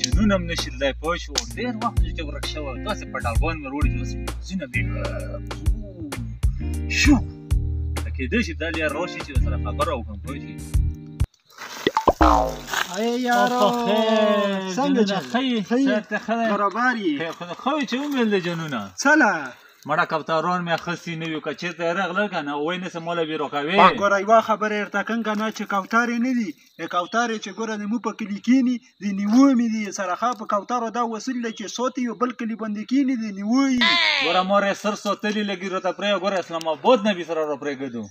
جنون هم نشي تللی پوه شو ډېر وخت چې ورک شوی داسې په ډالبان مې وروړي چې داسې ځینه مې شو کېدای شي دا لار راشي چې ورسره خبره وکړم پوه شي ای یارو څنګه چې برابر یې خو چې ومېل دی جنونه څله مړه کوتران مې اخیستي نه وي که چېرته یې راغلل که نه وایي نه څه ماله بې روکوې ګوره یوه خبره درته کوم که نه چې کوترې نه دي کوترې چې ګوره د مو په کلي کښېني د نیوه مې دي سرخه په کوترو دا وسیل دی چې ساتي یو بل کلي باندې کښېني د نیوه یي ګوره مور یې سر ساتلي لګي راته پرېږه ګوره اسلام آباد نه بي سره راپرېږدو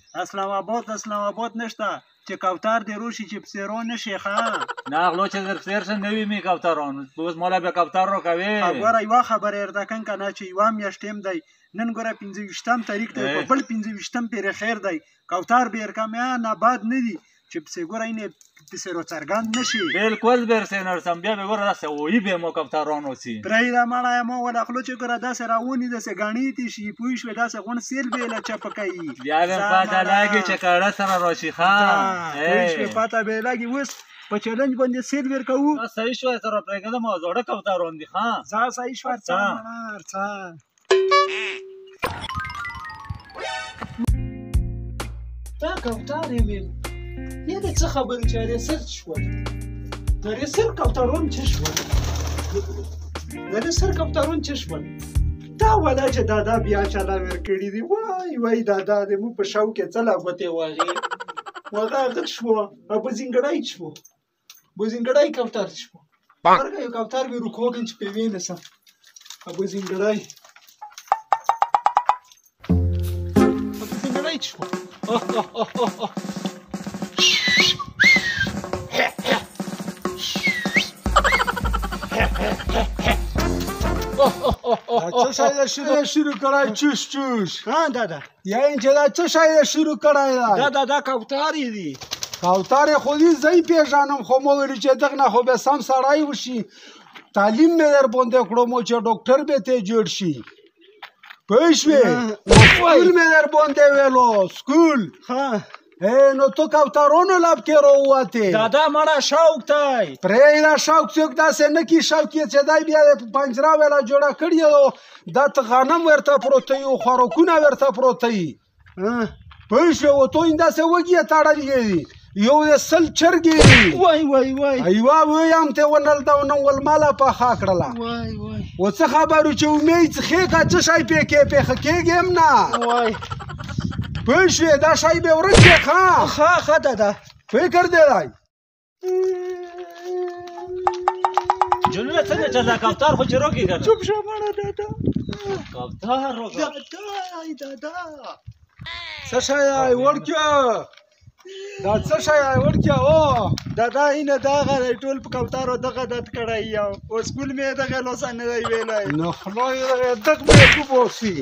اسلام آباد نشته چې کوتر دې روشي چې پسې را نه شي ښه نه غلو چې در پسې رسم نه وي مې کوتران اوس ماله بیا کوتر راکوې ګوره یوه خبره یې درته کوم که نه چې یوه میاشت ټیم دی نن ګوره 25 تاریخ دی په بل 25 پېرې خیر دی کوتر به یې رقمیان آباد نه دي چې پسې ګوره اینې پسې راڅرګند نه شي بلکل به رسې نرسم بیا به ګوره داسې وایي به مو کوتران اوسي پرېږده مړه ما ول اخلو چې ګوره داسې راوني داسې ګڼې شي پوه شوې داسې غونډ سیل به یې له چپه کوي بیا به پته لګي چې کاړه سره راشي ښه پوه شوې پته به یې لګي اوس په چلنج باندې سیل ورکوو صحیح شوی سره پرېږدم او زاړه کوتران دي ښه ځه صحیح شوه څه دا کوترې مې یعنې څه خبرې چې ریسر شول د ریسر کوترون څه شول دا ولا چې دادا بیا چلا ورکړي دي وای دادا دې مو په شو کې څه لا غوتې واغې وغه غټ شو او بزنګړای شو بزنګړای کوتر شو هرګه یو کوتر به رکوګن چې په وینې سم او بزنګړای شو څه شی ده شروع کړی چوش ها دادا یعنې چې دا څه شی ده شروع کړی ده دا کوترې دي کوترې خو دې زه یې پېژنم خو ما ویلي چې دغه نه خو به سم سړی وشي تعلیم مې در باندې کړو مو چې ډاکټر به ته جوړ شي پوه شوې سکول مې در باندې ویلو سکول نو تو کوترونو لب کې راووتې دادا مړه شوق دی پرېږده شوق څوک داسې نه کي شوق یې چې دی بیا د پنجره ویله جوړه کړې دا غنم ورته پروته وي خوراکونه ورته پروته وي پوه شوې و تو یې داسې وږي یې تړلې دي یو یې سل چرګې دي وای یوه ویم ته ونل ده ونه ولماله پخه کړله و څه خبرو چې امید څخې که څه شی پېښه کېږم نه پوه شوې دا شی به ورک دی ښه دادا فکر دی جنونه څنګه چې دا کوتر خو چې روکي که نه چوپ شه مړه دادا کوتر روکه دادا څه شی دی وړکیه دا څه شی دی وړکیه دادا اینه دغه دی ټول په کوترو دغه دد کړی یو او سکول مې دغه لوسه نه دی ویلی نو خدای دغه دغ مې وباسي